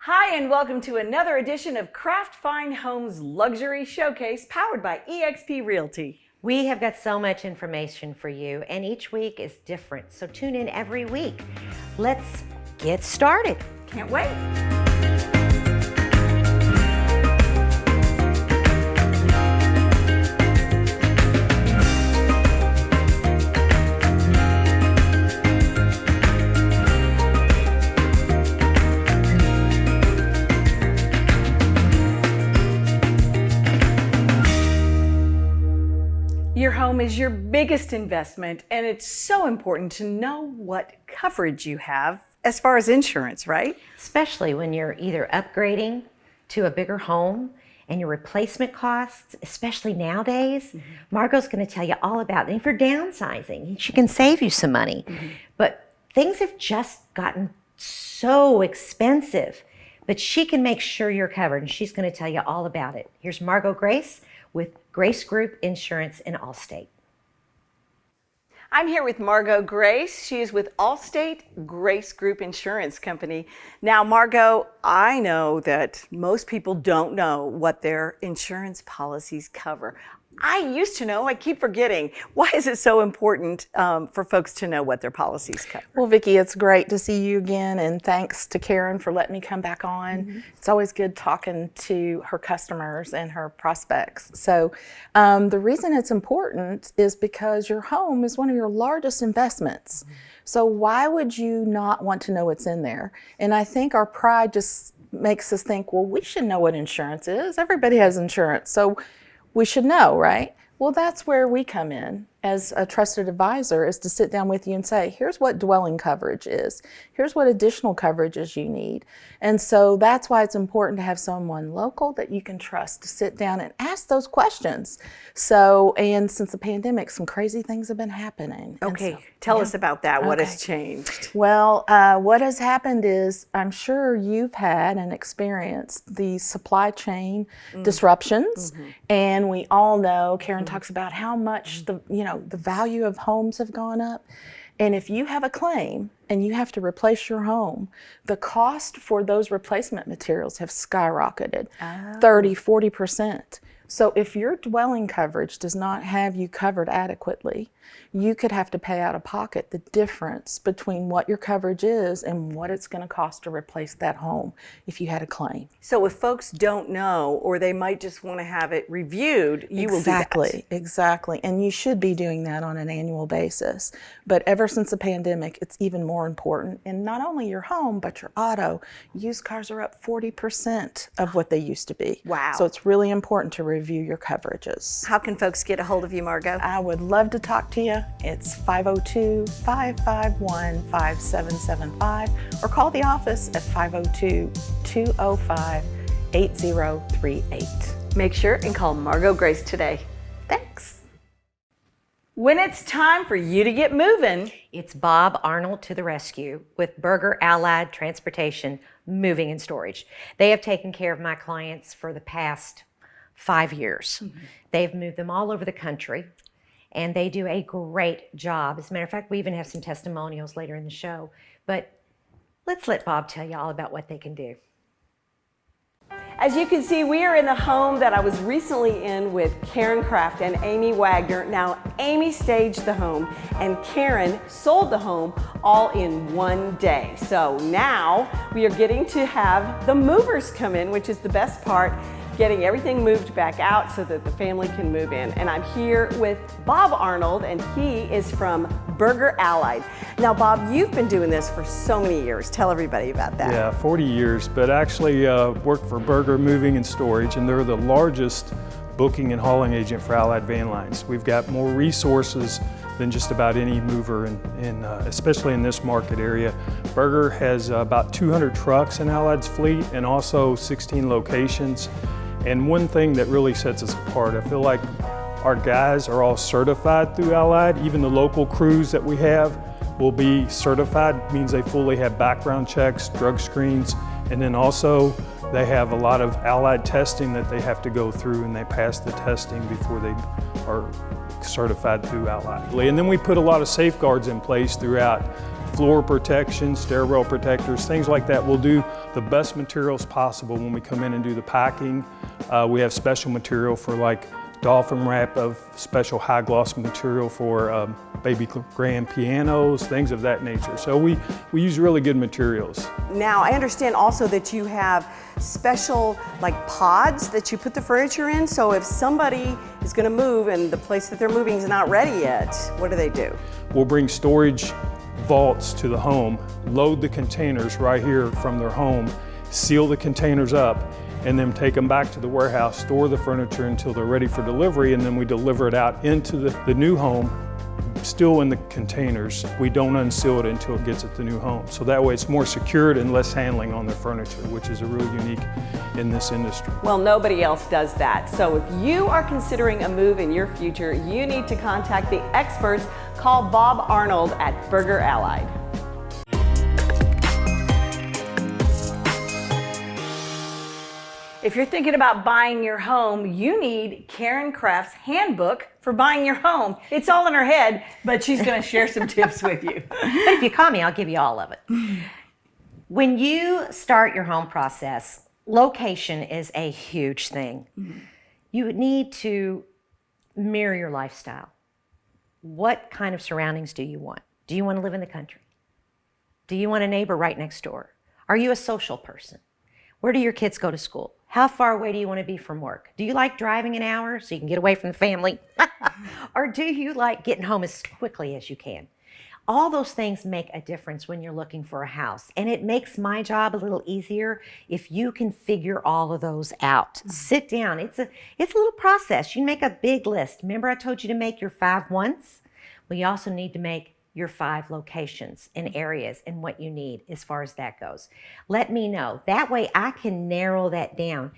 Hi, and welcome to another edition of Kraft Fine Homes Luxury Showcase powered by eXp Realty. We have got so much information for you, and each week is different, so tune in every week. Let's get started. Can't wait. Your home is your biggest investment, and it's so important to know what coverage you have as far as insurance, right? Especially when you're either upgrading to a bigger home and your replacement costs, especially nowadays. Margot's going to tell you all about it. And if you're downsizing, she can save you some money. But things have just gotten so expensive, but she can make sure you're covered, and she's going to tell you all about it. Here's Margot Grace with Grace Group Insurance in Allstate. I'm here with Margot Grace. She is with Allstate Grace Group Insurance Company. Now, Margot, I know that most people don't know what their insurance policies cover. I used to know, I keep forgetting. Why is it so important for folks to know what their policies cover? Well, Vicki, it's great to see you again, and thanks to Karen for letting me come back on. It's always good talking to her customers and her prospects. So the reason it's important is because your home is one of your largest investments. So why would you not want to know what's in there? And I think our pride just makes us think, well, we should know what insurance is. Everybody has insurance, so we should know, right? Well, that's where we come in as a trusted advisor, is to sit down with you and say, here's what dwelling coverage is. Here's what additional coverages you need. And so that's why it's important to have someone local that you can trust to sit down and ask those questions. So, and since the pandemic, some crazy things have been happening. Okay, So, tell yeah. us about that. What has Okay. changed? Well, what has happened is, I'm sure you've had and experienced the supply chain disruptions, and we all know, Karen talks about how much the value of homes have gone up. And if you have a claim and you have to replace your home, the cost for those replacement materials have skyrocketed 30–40%. So if your dwelling coverage does not have you covered adequately, you could have to pay out of pocket the difference between what your coverage is and what it's going to cost to replace that home if you had a claim. So if folks don't know, or they might just want to have it reviewed, you will do that. Exactly. And you should be doing that on an annual basis. But ever since the pandemic, it's even more important. And not only your home, but your auto. Used cars are up 40% of what they used to be. Wow. So it's really important to review your coverages. How can folks get a hold of you, Margot? I would love to talk to you. It's 502-551-5775, or call the office at 502-205-8038. Make sure and call Margot Grace today. Thanks. When it's time for you to get moving, It's Bob Arnold to the rescue with Berger Allied Transportation Moving and Storage. They have taken care of my clients for the past 5 years. They've moved them all over the country, and they do a great job. As a matter of fact, we even have some testimonials later in the show. But let's let Bob tell you all about what they can do. as you can see, we are in the home that I was recently in with Karen Kraft and Amy Wagner. Now, Amy staged the home and Karen sold the home all in one day. So now we are getting to have the movers come in, which is the best part, getting everything moved back out so that the family can move in. And I'm here with Bob Arnold, and he is from Berger Allied. Now, Bob, you've been doing this for so many years. Tell everybody about that. Yeah, 40 years, but actually worked for Berger Moving and Storage, and they're the largest booking and hauling agent for Allied van lines. We've got more resources than just about any mover, especially in this market area. Berger has about 200 trucks in Allied's fleet and also 16 locations. And one thing that really sets us apart, I feel like our guys are all certified through Allied. Even the local crews that we have will be certified, means they fully have background checks, drug screens, and then also they have a lot of Allied testing that they have to go through, and they pass the testing before they are certified through Allied. And then we put a lot of safeguards in place throughout floor protection, stairwell protectors, things like that. We'll do the best materials possible when we come in and do the packing. We have special material for like dolphin wrap of special high gloss material for baby grand pianos, things of that nature. So we use really good materials. Now, I understand also that you have special like pods that you put the furniture in. So if somebody is going to move and the place that they're moving is not ready yet, what do? We'll bring storage vaults to the home, load the containers right here from their home, seal the containers up, and then take them back to the warehouse, store the furniture until they're ready for delivery, and then we deliver it out into the new home, still in the containers. We don't unseal it until it gets at the new home. So that way it's more secured and less handling on the furniture, which is a real unique in this industry. Well, nobody else does that. So if you are considering a move in your future, you need to contact the experts. Call Bob Arnold at Berger Allied. If you're thinking about buying your home, you need Karen Kraft's handbook for buying your home. It's all in her head, but she's going to share some tips with you. But if you call me, I'll give you all of it. When you start your home process, location is a huge thing. Mm-hmm. You need to mirror your lifestyle. What kind of surroundings do you want? Do you want to live in the country? Do you want a neighbor right next door? Are you a social person? Where do your kids go to school? How far away do you want to be from work? Do you like driving an hour so you can get away from the family? Or do you like getting home as quickly as you can? All those things make a difference when you're looking for a house. And it makes my job a little easier if you can figure all of those out. Mm-hmm. Sit down. It's a little process. You make a big list. Remember I told you to make your 5 wants? Well, you also need to make your 5 locations and areas and what you need as far as that goes. Let me know. That way I can narrow that down.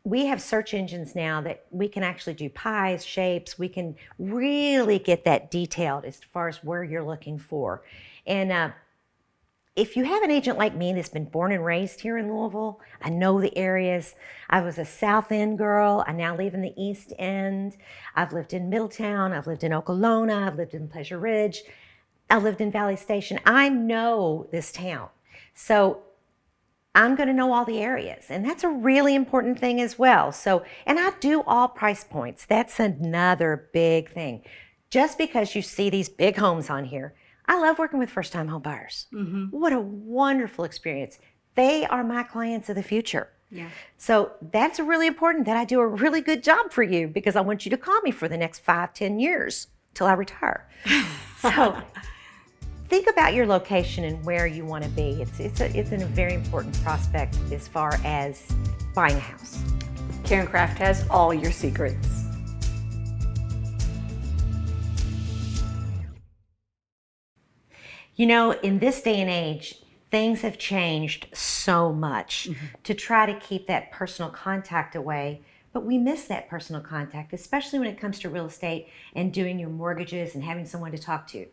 We have search engines now that we can actually do pies, shapes. We can really get that detailed as far as where you're looking for. And if you have an agent like me that's been born and raised here in Louisville, I know the areas. I was a South End girl. I now live in the East End. I've lived in Middletown. I've lived in Okolona. I've lived in Pleasure Ridge. I lived in Valley Station. I know this town. So I'm going to know all the areas. And that's a really important thing as well. So, and I do all price points. That's another big thing. Just because you see these big homes on here, I love working with first-time home buyers. Mm-hmm. What a wonderful experience. They are my clients of the future. Yeah. So that's really important that I do a really good job for you because I want you to call me for the next 5-10 years till I retire. So think about your location and where you want to be. It's a very important prospect as far as buying a house. Karen Kraft has all your secrets. You know, in this day and age, things have changed so much to try to keep that personal contact away. But we miss that personal contact, especially when it comes to real estate and doing your mortgages and having someone to talk to.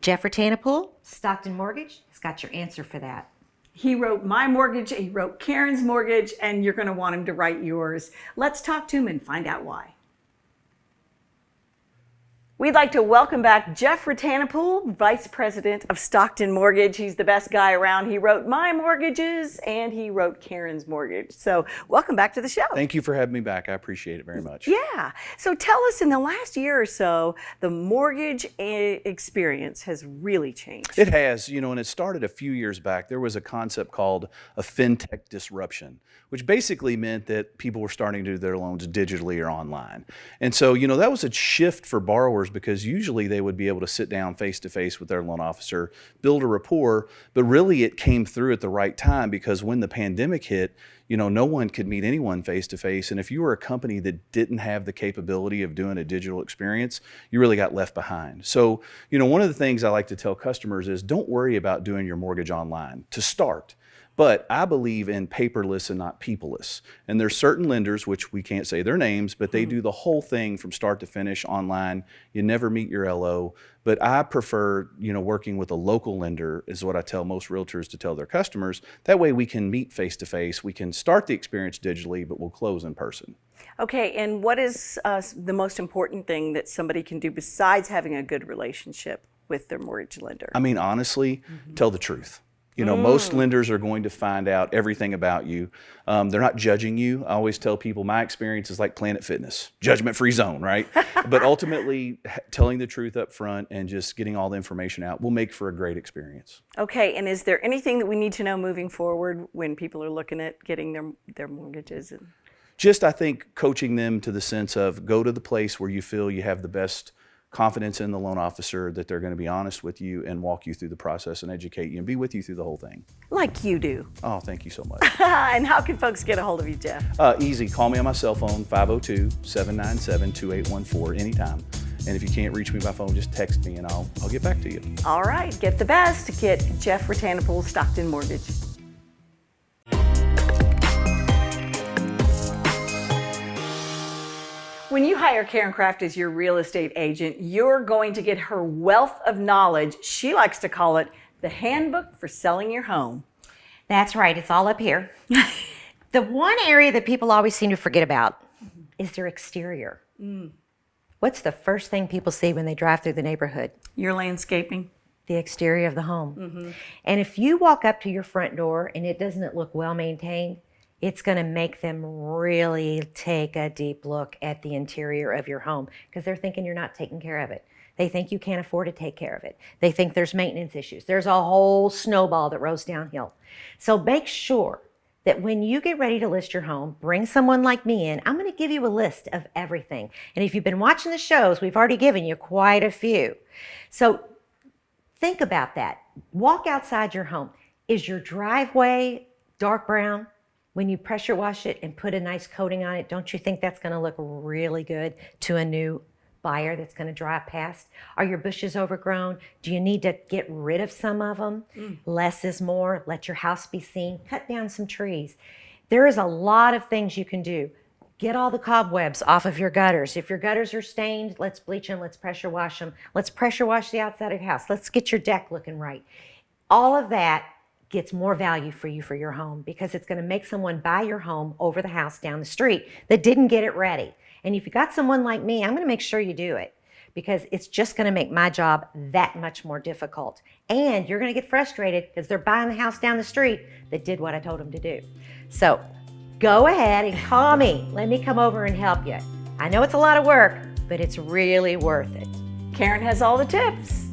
Jeff Ratanapool, Stockton Mortgage, has got your answer for that. He wrote my mortgage, he wrote Karen's mortgage, and you're going to want him to write yours. Let's talk to him and find out why. We'd like to welcome back Jeff Ratanapool, Vice President of Stockton Mortgage. He's the best guy around. He wrote my mortgages and he wrote Karen's mortgage. So welcome back to the show. Thank you for having me back. I appreciate it very much. Yeah. So tell us, in the last year or so, the mortgage experience has really changed. It has, and it started a few years back. There was a concept called a fintech disruption, which basically meant that people were starting to do their loans digitally or online. And so, that was a shift for borrowers because usually they would be able to sit down face-to-face with their loan officer, build a rapport, but really it came through at the right time because when the pandemic hit, no one could meet anyone face-to-face. And if you were a company that didn't have the capability of doing a digital experience, you really got left behind. So, one of the things I like to tell customers is don't worry about doing your mortgage online to start. But I believe in paperless and not peopleless. And there's certain lenders, which we can't say their names, but they do the whole thing from start to finish online. You never meet your LO. But I prefer, working with a local lender is what I tell most realtors to tell their customers. That way we can meet face to face. We can start the experience digitally, but we'll close in person. Okay, and what is the most important thing that somebody can do besides having a good relationship with their mortgage lender? I mean, honestly, tell the truth. You know, most lenders are going to find out everything about you. They're not judging you. I always tell people my experience is like Planet Fitness, judgment-free zone, right? But ultimately, telling the truth up front and just getting all the information out will make for a great experience. Okay, and is there anything that we need to know moving forward when people are looking at getting their mortgages? Just, I think, coaching them to the sense of go to the place where you feel you have the best confidence in the loan officer, that they're going to be honest with you and walk you through the process and educate you and be with you through the whole thing. Like you do. Oh, thank you so much. And how can folks get a hold of you, Jeff? Easy. Call me on my cell phone, 502-797-2814, anytime. And if you can't reach me by phone, just text me and I'll get back to you. All right, get the best. Get Jeff Ratanapool, Stockton Mortgage. When you hire Karen Kraft as your real estate agent, you're going to get her wealth of knowledge. She likes to call it the handbook for selling your home. That's right. It's all up here. The one area that people always seem to forget about is their exterior. What's the first thing people see when they drive through the neighborhood? Your landscaping. The exterior of the home. And if you walk up to your front door and it doesn't look well maintained, it's going to make them really take a deep look at the interior of your home because they're thinking you're not taking care of it. They think you can't afford to take care of it. They think there's maintenance issues. There's a whole snowball that rolls downhill. So make sure that when you get ready to list your home, bring someone like me in. I'm going to give you a list of everything. And if you've been watching the shows, we've already given you quite a few. So think about that. Walk outside your home. Is your driveway dark brown? When you pressure wash it and put a nice coating on it, don't you think that's going to look really good to a new buyer that's going to drive past? Are your bushes overgrown? Do you need to get rid of some of them? Less is more. Let your house be seen. Cut down some trees. There is a lot of things you can do. Get all the cobwebs off of your gutters. If your gutters are stained, let's bleach them. Let's pressure wash them. Let's pressure wash the outside of your house. Let's get your deck looking right. All of that gets more value for you for your home because it's going to make someone buy your home over the house down the street that didn't get it ready. And if you got someone like me, I'm going to make sure you do it because it's just going to make my job that much more difficult. And you're going to get frustrated because they're buying the house down the street that did what I told them to do. So go ahead and call me. Let me come over and help you. I know it's a lot of work, but it's really worth it. Karen has all the tips.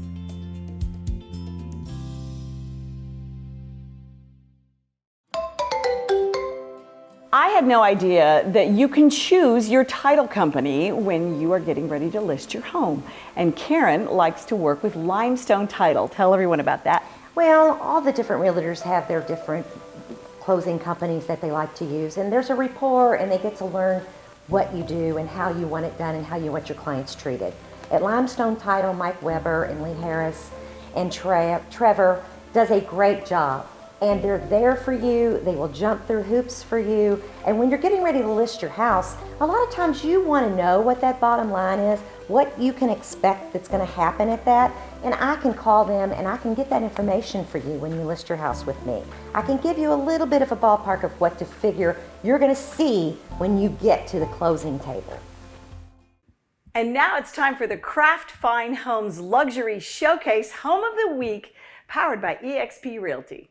I had no idea that you can choose your title company when you are getting ready to list your home. And Karen likes to work with Limestone Title. Tell everyone about that. Well, all the different realtors have their different closing companies that they like to use. And there's a rapport and they get to learn what you do and how you want it done and how you want your clients treated. At Limestone Title, Mike Weber and Lee Harris and Trevor does a great job. And they're there for you. They will jump through hoops for you. And when you're getting ready to list your house, a lot of times you want to know what that bottom line is, what you can expect that's going to happen at that. And I can call them and I can get that information for you when you list your house with me. I can give you a little bit of a ballpark of what to figure you're going to see when you get to the closing table. And now it's time for the Kraft Fine Homes Luxury Showcase Home of the Week, powered by eXp Realty.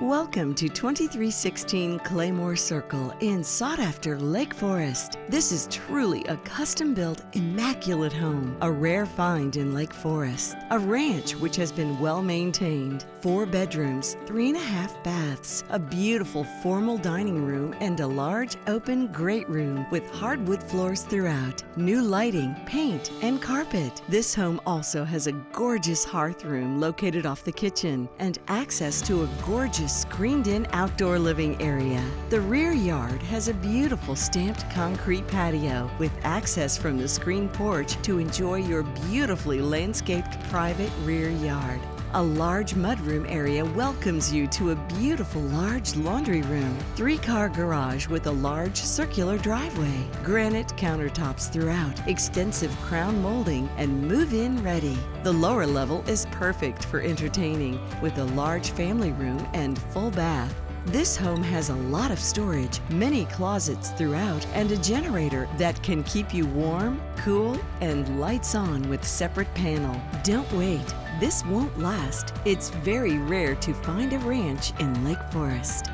Welcome to 2316 Claymore Circle in sought-after Lake Forest. This is truly a custom-built, immaculate home, a rare find in Lake Forest. A ranch which has been well-maintained. 4 bedrooms, 3.5 baths, a beautiful formal dining room, and a large open great room with hardwood floors throughout, new lighting, paint, and carpet. This home also has a gorgeous hearth room located off the kitchen and access to a gorgeous screened-in outdoor living area. The rear yard has a beautiful stamped concrete patio with access from the screen porch to enjoy your beautifully landscaped private rear yard. A large mudroom area welcomes you to a beautiful large laundry room, 3-car garage with a large circular driveway, granite countertops throughout, extensive crown molding, and move-in ready. The lower level is perfect for entertaining with a large family room and full bath. This home has a lot of storage, many closets throughout, and a generator that can keep you warm, cool, and lights on with separate panel. Don't wait. This won't last. It's very rare to find a ranch in Lake Forest.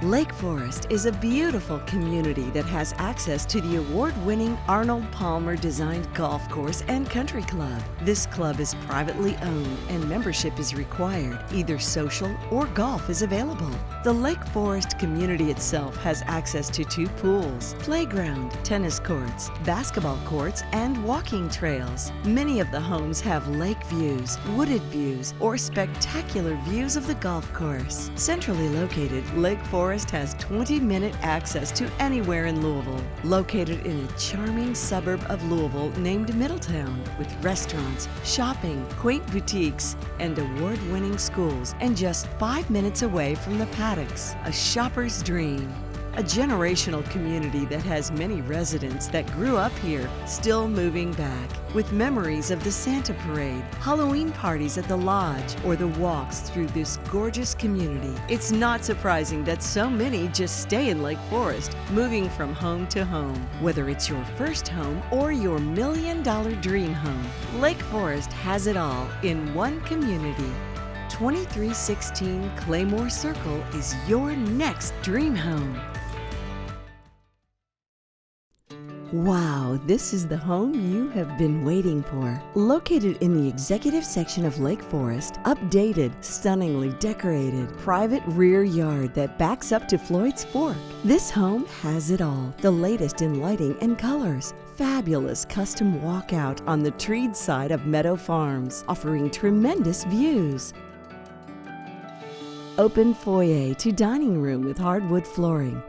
Lake Forest is a beautiful community that has access to the award-winning Arnold Palmer designed golf course and country club. This club is privately owned and membership is required. Either social or golf is available. The Lake Forest community itself has access to 2 pools, playground, tennis courts, basketball courts, and walking trails. Many of the homes have lake views, wooded views, or spectacular views of the golf course. Centrally located, Lake Forest has 20-minute access to anywhere in Louisville. Located in a charming suburb of Louisville named Middletown, with restaurants, shopping, quaint boutiques, and award-winning schools, and just 5 minutes away from the Paddocks, a shopper's dream. A generational community that has many residents that grew up here still moving back, with memories of the Santa Parade, Halloween parties at the lodge, or the walks through this gorgeous community. It's not surprising that so many just stay in Lake Forest, moving from home to home. Whether it's your first home or your million-dollar dream home, Lake Forest has it all in one community. 2316 Claymore Circle is your next dream home. Wow, this is the home you have been waiting for. Located in the executive section of Lake Forest, updated, stunningly decorated, private rear yard that backs up to Floyd's Fork. This home has it all. The latest in lighting and colors. Fabulous custom walkout on the treed side of Meadow Farms, offering tremendous views. Open foyer to dining room with hardwood flooring.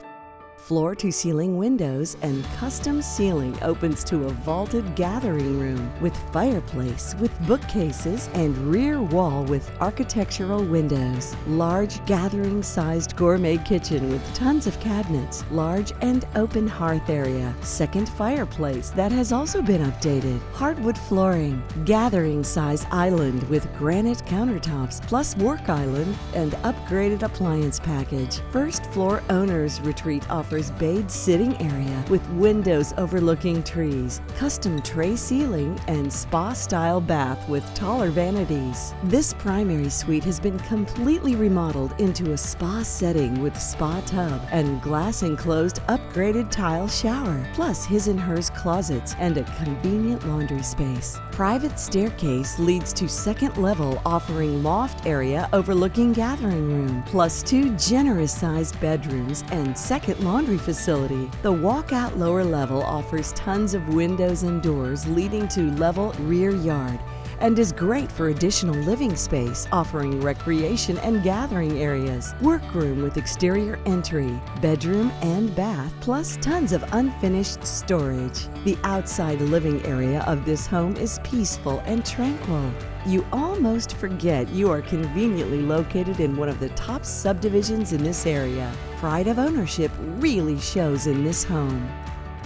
Floor-to-ceiling windows and custom ceiling opens to a vaulted gathering room with fireplace with bookcases and rear wall with architectural windows. Large gathering-sized gourmet kitchen with tons of cabinets. Large and open hearth area. Second fireplace that has also been updated. Hardwood flooring. Gathering-size island with granite countertops plus work island and upgraded appliance package. First floor owner's retreat offers bayed sitting area with windows overlooking trees, custom tray ceiling, and spa-style bath with taller vanities. This primary suite has been completely remodeled into a spa setting with spa tub and glass-enclosed upgraded tile shower, plus his and hers closets and a convenient laundry space. Private staircase leads to second level offering loft area overlooking gathering room, plus 2 generous-sized bedrooms and second laundry facility. The walkout lower level offers tons of windows and doors leading to level rear yard and is great for additional living space, offering recreation and gathering areas, workroom with exterior entry, bedroom and bath, plus tons of unfinished storage. The outside living area of this home is peaceful and tranquil. You almost forget you are conveniently located in one of the top subdivisions in this area. Pride of ownership really shows in this home.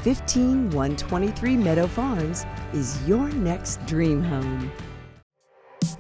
15123 Meadow Farms is your next dream home.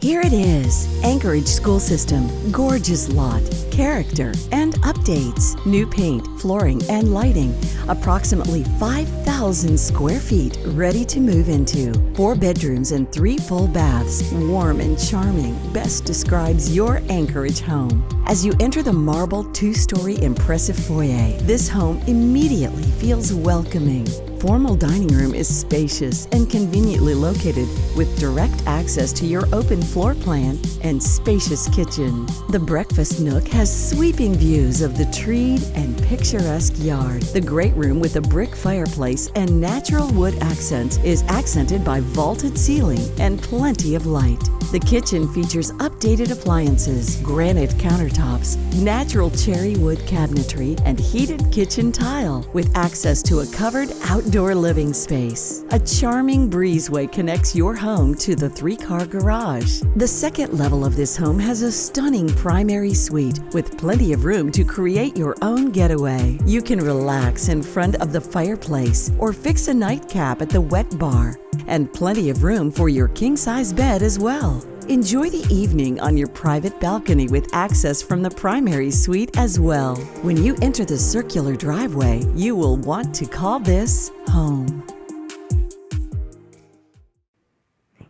Here it is, Anchorage School System, gorgeous lot, character, and updates. New paint, flooring, and lighting. Approximately 5,000 square feet ready to move into. 4 bedrooms and 3 full baths. Warm and charming best describes your Anchorage home. As you enter the marble 2-story impressive foyer, this home immediately feels welcoming. Formal dining room is spacious and conveniently located with direct access to your open floor plan and spacious kitchen. The breakfast nook has sweeping views of the treed and picturesque yard. The great room with a brick fireplace and natural wood accents is accented by vaulted ceiling and plenty of light. The kitchen features updated appliances, granite countertops, natural cherry wood cabinetry, and heated kitchen tile with access to a covered outdoor living space. A charming breezeway connects your home to the 3-car garage. The second level of this home has a stunning primary suite with plenty of room to create your own getaway. You can relax in front of the fireplace or fix a nightcap at the wet bar, and plenty of room for your king-size bed as well. Enjoy the evening on your private balcony with access from the primary suite as well. When you enter the circular driveway, you will want to call this home.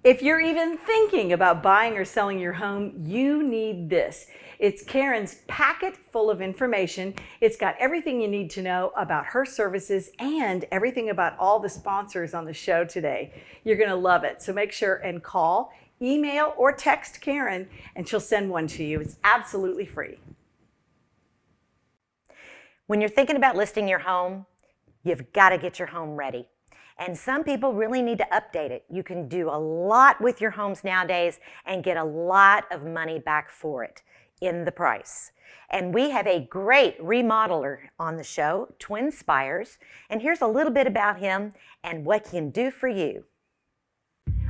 If you're even thinking about buying or selling your home, you need this. It's Karen's packet full of information. It's got everything you need to know about her services and everything about all the sponsors on the show today. You're going to love it. So make sure and call, email, or text Karen, and she'll send one to you. It's absolutely free. When you're thinking about listing your home, you've got to get your home ready. And some people really need to update it. You can do a lot with your homes nowadays and get a lot of money back for it in the price. And we have a great remodeler on the show, Twin Spires. And here's a little bit about him and what he can do for you.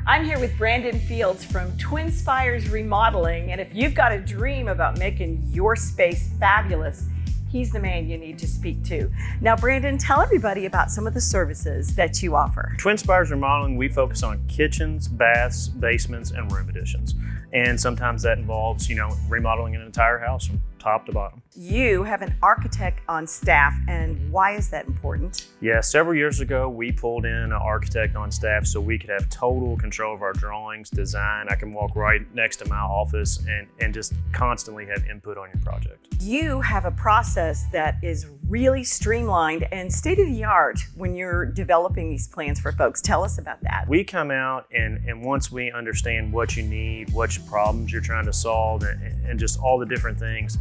I'm here with Brandon Fields from Twin Spires Remodeling. And if you've got a dream about making your space fabulous, he's the man you need to speak to. Now, Brandon, tell everybody about some of the services that you offer. Twin Spires Remodeling, we focus on kitchens, baths, basements, and room additions. And sometimes that involves, remodeling an entire house from top to bottom. You have an architect on staff, and why is that important? Yeah, several years ago, we pulled in an architect on staff so we could have total control of our drawings, design. I can walk right next to my office and just constantly have input on your project. You have a process that is really streamlined and state-of-the-art when you're developing these plans for folks. Tell us about that. We come out and once we understand what you need, what problems you're trying to solve, and just all the different things,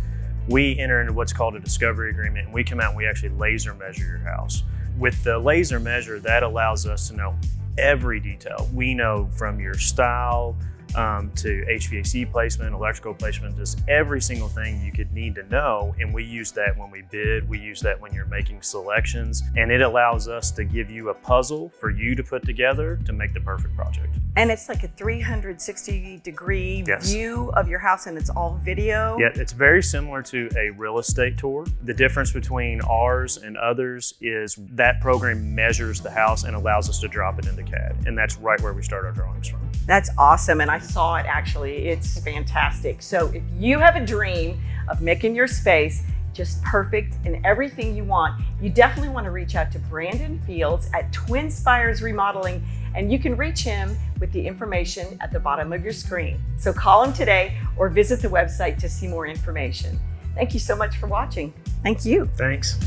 we enter into what's called a discovery agreement, and we come out and we actually laser measure your house. With the laser measure, that allows us to know every detail. We know from your style to HVAC placement, electrical placement, just every single thing you could need to know. And we use that when we bid, we use that when you're making selections, and it allows us to give you a puzzle for you to put together to make the perfect project. And it's like a 360-degree Yes. view of your house, and it's all video. Yeah, it's very similar to a real estate tour. The difference between ours and others is that program measures the house and allows us to drop it into CAD. And that's right where we start our drawings from. That's awesome, and I saw it actually. It's fantastic. So if you have a dream of making your space just perfect and everything you want, you definitely want to reach out to Brandon Fields at Twin Spires Remodeling, and you can reach him with the information at the bottom of your screen. So call him today or visit the website to see more information. Thank you so much for watching. Thank you. Thanks.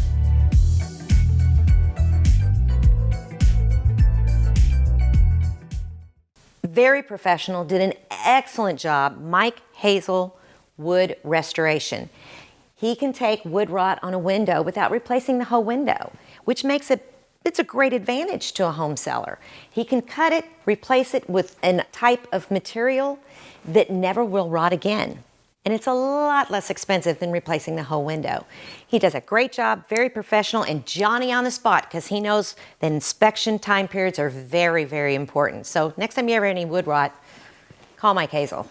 Very professional, did an excellent job. Mike Hazel, Wood Restoration. He can take wood rot on a window without replacing the whole window, which makes it's a great advantage to a home seller. He can cut it, replace it with a type of material that never will rot again. And it's a lot less expensive than replacing the whole window. He does a great job, very professional, and Johnny on the spot, because he knows that inspection time periods are very, very important. So next time you ever have any wood rot, call Mike Hazel.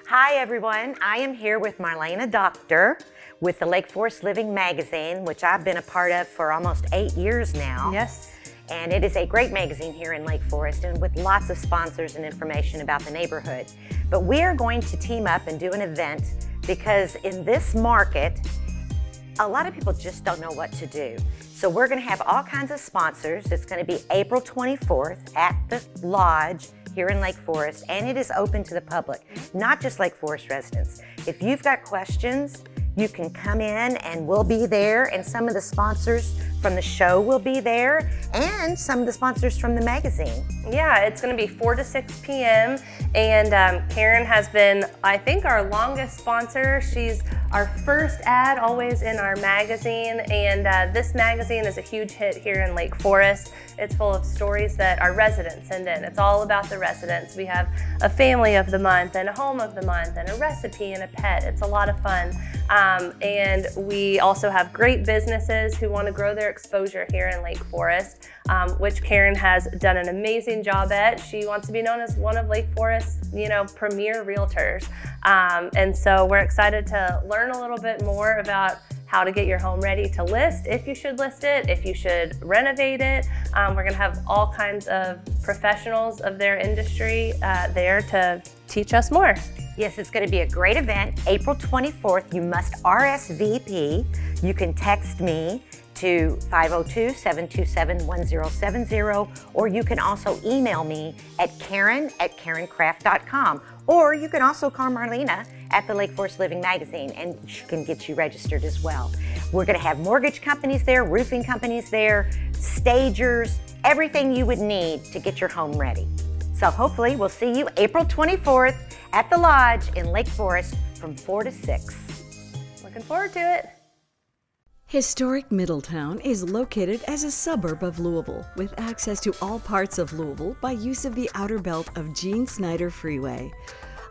Hi everyone, I am here with Marlena Doctor with the Lake Forest Living magazine, which I've been a part of for almost 8 years now. Yes. And it is a great magazine here in Lake Forest and with lots of sponsors and information about the neighborhood. But we are going to team up and do an event because in this market, a lot of people just don't know what to do. So we're going to have all kinds of sponsors. It's going to be April 24th at the Lodge here in Lake Forest, and it is open to the public, not just Lake Forest residents. If you've got questions, you can come in and we'll be there, and some of the sponsors from the show will be there, and some of the sponsors from the magazine. Yeah, it's going to be 4 to 6 p.m. and Karen has been, I think, our longest sponsor. She's our first ad always in our magazine, and this magazine is a huge hit here in Lake Forest. It's full of stories that our residents send in. It's all about the residents. We have a family of the month and a home of the month and a recipe and a pet. It's a lot of fun. And we also have great businesses who want to grow their exposure here in Lake Forest, which Karen has done an amazing job at. She wants to be known as one of Lake Forest's, premier realtors. And so we're excited to learn a little bit more about how to get your home ready to list, if you should list it, if you should renovate it. We're gonna have all kinds of professionals of their industry there to teach us more. Yes, it's going to be a great event, April 24th. You must RSVP. You can text me to 502-727-1070, or you can also email me at Karen@KarenCraft.com, or you can also call Marlena at the Lake Forest Living Magazine, and she can get you registered as well. We're going to have mortgage companies there, roofing companies there, stagers, everything you would need to get your home ready. So hopefully we'll see you April 24th at the Lodge in Lake Forest from 4 to 6. Looking forward to it. Historic Middletown is located as a suburb of Louisville with access to all parts of Louisville by use of the outer belt of Gene Snyder Freeway.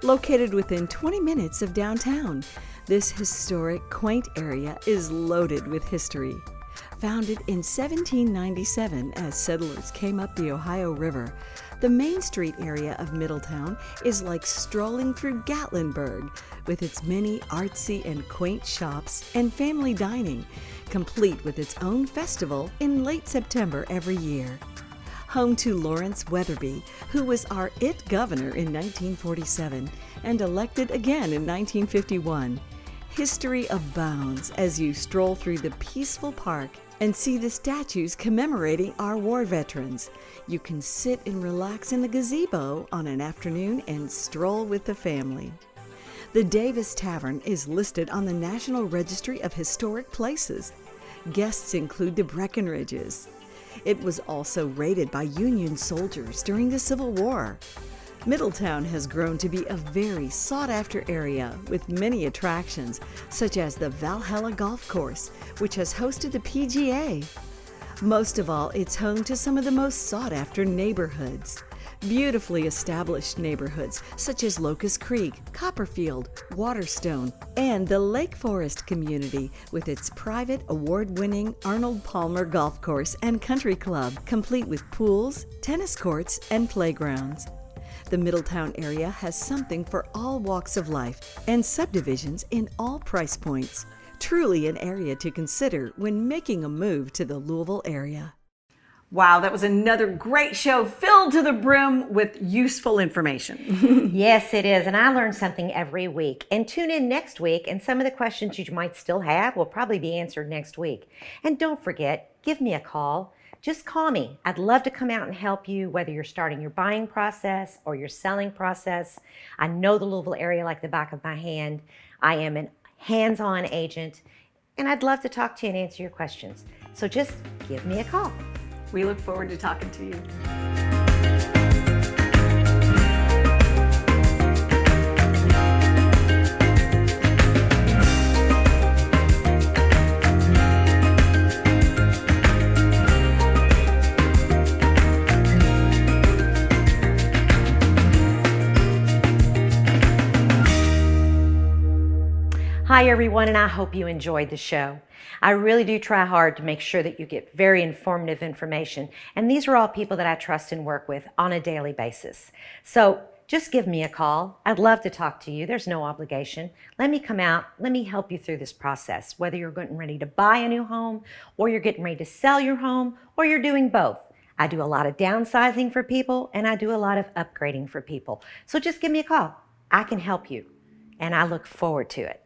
Located within 20 minutes of downtown, this historic, quaint area is loaded with history. Founded in 1797 as settlers came up the Ohio River, the Main Street area of Middletown is like strolling through Gatlinburg with its many artsy and quaint shops and family dining, complete with its own festival in late September every year. Home to Lawrence Weatherby, who was our IT governor in 1947 and elected again in 1951. History abounds as you stroll through the peaceful park and see the statues commemorating our war veterans. You can sit and relax in the gazebo on an afternoon and stroll with the family. The Davis Tavern is listed on the National Registry of Historic Places. Guests include the Breckenridges. It was also raided by Union soldiers during the Civil War. Middletown has grown to be a very sought-after area with many attractions, such as the Valhalla Golf Course, which has hosted the PGA. Most of all, it's home to some of the most sought-after neighborhoods. Beautifully established neighborhoods such as Locust Creek, Copperfield, Waterstone, and the Lake Forest community with its private award-winning Arnold Palmer Golf Course and Country Club, complete with pools, tennis courts, and playgrounds. The Middletown area has something for all walks of life and subdivisions in all price points. Truly an area to consider when making a move to the Louisville area. Wow, that was another great show filled to the brim with useful information. Yes, it is. And I learn something every week. And tune in next week, and some of the questions you might still have will probably be answered next week. And don't forget, give me a call. Just call me. I'd love to come out and help you, whether you're starting your buying process or your selling process. I know the Louisville area like the back of my hand. I am a hands-on agent, and I'd love to talk to you and answer your questions. So just give me a call. We look forward to talking to you. Hi everyone, and I hope you enjoyed the show. I really do try hard to make sure that you get very informative information, and these are all people that I trust and work with on a daily basis. So just give me a call. I'd love to talk to you. There's no obligation. Let me come out. Let me help you through this process, whether you're getting ready to buy a new home, or you're getting ready to sell your home, or you're doing both. I do a lot of downsizing for people, and I do a lot of upgrading for people. So just give me a call. I can help you, and I look forward to it.